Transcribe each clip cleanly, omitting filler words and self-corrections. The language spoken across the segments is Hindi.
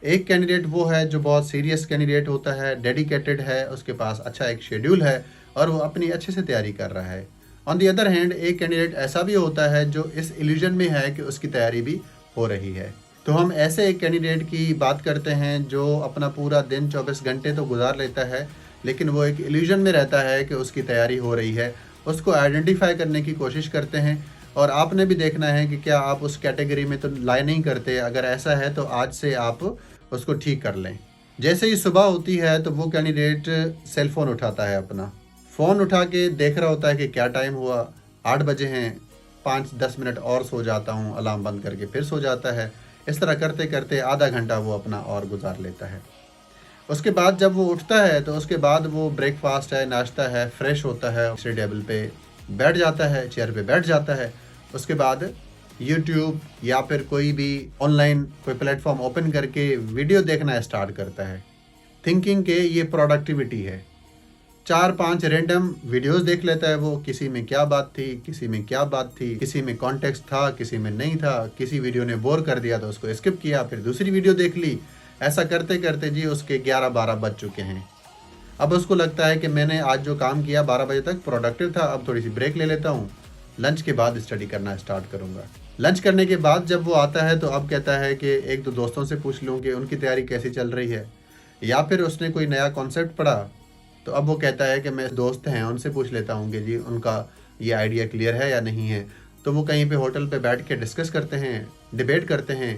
एक कैंडिडेट वो है जो बहुत सीरियस कैंडिडेट होता है, डेडिकेटेड है, उसके पास अच्छा एक शेड्यूल है और वो अपनी अच्छे से तैयारी कर रहा है। ऑन दी अदर हैंड एक कैंडिडेट ऐसा भी होता है जो इस इल्यूजन में है कि उसकी तैयारी भी हो रही है। तो हम ऐसे एक कैंडिडेट की बात करते हैं जो अपना पूरा दिन 24 घंटे तो गुजार लेता है, लेकिन वो एक इल्यूजन में रहता है कि उसकी तैयारी हो रही है। उसको आइडेंटिफाई करने की कोशिश करते हैं और आपने भी देखना है कि क्या आप उस कैटेगरी में तो लाई नहीं करते। अगर ऐसा है तो आज से आप उसको ठीक कर लें। जैसे ही सुबह होती है तो वो कैंडिडेट सेल फ़ोन उठाता है अपना। फ़ोन उठा के देख रहा होता है कि क्या टाइम हुआ, 8 बजे हैं, 5-10 मिनट और सो जाता हूँ, अलार्म बंद करके फिर सो जाता है। इस तरह करते-करते आधा घंटा वो अपना और गुज़ार लेता है। उसके बाद जब वो उठता है तो उसके बाद वो ब्रेकफ़ास्ट है, नाश्ता है, फ्रेश होता है, स्टडी टेबल पे बैठ जाता है, चेयर पे बैठ जाता है। उसके बाद यूट्यूब या फिर कोई भी ऑनलाइन कोई प्लेटफ़ॉर्म ओपन करके वीडियो देखना स्टार्ट करता है। थिंकिंग के ये प्रोडक्टिविटी है। 4-5 रैंडम वीडियोज़ देख लेता है वो, किसी में क्या बात थी, किसी में क्या बात थी, किसी में कॉन्टेक्स्ट था, किसी में नहीं था, किसी वीडियो ने बोर कर दिया तो उसको स्किप किया, फिर दूसरी वीडियो देख ली। ऐसा करते-करते जी उसके 11-12 बज चुके हैं। अब उसको लगता है कि मैंने आज जो काम किया 12 बजे तक प्रोडक्टिव था, अब थोड़ी-सी ब्रेक ले लेता हूँ, लंच के बाद स्टडी करना स्टार्ट करूँगा। लंच करने के बाद जब वो आता है तो अब कहता है कि 1-2 दोस्तों से पूछ लूँ कि उनकी तैयारी कैसी चल रही है, या फिर उसने कोई नया कॉन्सेप्ट पढ़ा, तो अब वो कहता है कि मैं दोस्त हैं उनसे पूछ लेता हूँ कि जी उनका ये आइडिया क्लियर है या नहीं है। तो वो कहीं पे होटल पे बैठ के डिस्कस करते हैं, डिबेट करते हैं,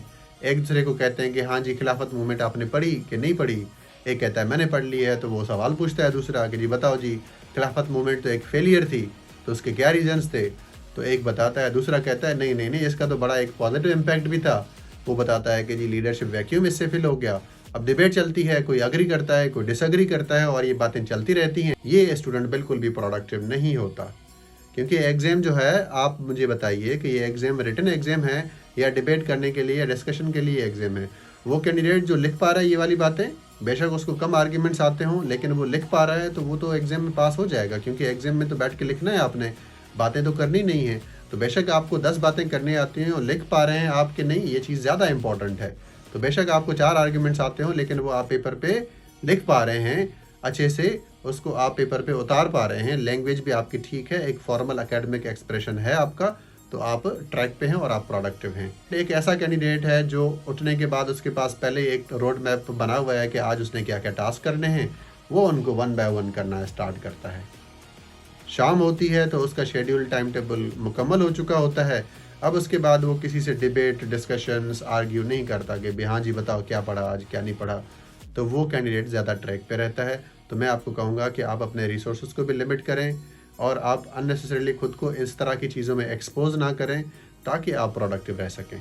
एक दूसरे को कहते हैं कि हाँ जी खिलाफत मूवमेंट आपने पढ़ी कि नहीं पढ़ी। एक कहता है मैंने पढ़ ली है, तो वो सवाल पूछता है दूसरा कि जी बताओ जी, खिलाफत मूवमेंट तो एक फेलियर थी, तो उसके क्या रीजंस थे। तो एक बताता है, दूसरा कहता है नहीं नहीं नहीं, इसका तो बड़ा एक पॉजिटिव इम्पैक्ट भी था। वो बताता है कि जी लीडरशिप वैक्यूम इससे फिल हो गया। अब डिबेट चलती है, कोई अग्री करता है, कोई डिसएग्री करता है और ये बातें चलती रहती हैं। ये स्टूडेंट बिल्कुल भी प्रोडक्टिव नहीं होता, क्योंकि एग्ज़ाम जो है, आप मुझे बताइए कि ये एग्ज़ाम रिटन एग्ज़ाम है या डिबेट करने के लिए या डिस्कशन के लिए एग्ज़ाम है। वो कैंडिडेट जो लिख पा रहा है ये वाली बातें, बेशक उसको कम आर्ग्यूमेंट्स आते हों, लेकिन वो लिख पा रहा है तो वो तो एग्ज़ाम में पास हो जाएगा, क्योंकि एग्ज़ाम में तो बैठ के लिखना है आपने, बातें तो करनी नहीं है। तो बेशक आपको 10 बातें करनी आती हैं और लिख पा रहे हैं आप कि नहीं, ये चीज़ ज़्यादा इंपॉर्टेंट है। तो बेशक आपको 4 आर्ग्यूमेंट्स आते हों, लेकिन वो आप पेपर पे लिख पा रहे हैं अच्छे से, उसको आप पेपर पे उतार पा रहे हैं, लैंग्वेज भी आपकी ठीक है, एक फॉर्मल एकेडमिक एक्सप्रेशन है आपका, तो आप ट्रैक पे हैं और आप प्रोडक्टिव हैं। एक ऐसा कैंडिडेट है जो उठने के बाद उसके पास पहले ही एक रोड मैप बना हुआ है कि आज उसने क्या-क्या टास्क करने हैं, वो उनको वन बाय वन करना स्टार्ट करता है। शाम होती है तो उसका शेड्यूल टाइम टेबल मुकम्मल हो चुका होता है। अब उसके बाद वो किसी से डिबेट, डिस्कशंस, आर्ग्यू नहीं करता कि भई हाँ जी बताओ क्या पढ़ा आज, क्या नहीं पढ़ा। तो वो कैंडिडेट ज़्यादा ट्रैक पे रहता है। तो मैं आपको कहूँगा कि आप अपने रिसोर्सेज़ को भी लिमिट करें और आप अननेसेसरीली खुद को इस तरह की चीज़ों में एक्सपोज़ ना करें, ताकि आप प्रोडक्टिव रह सकें।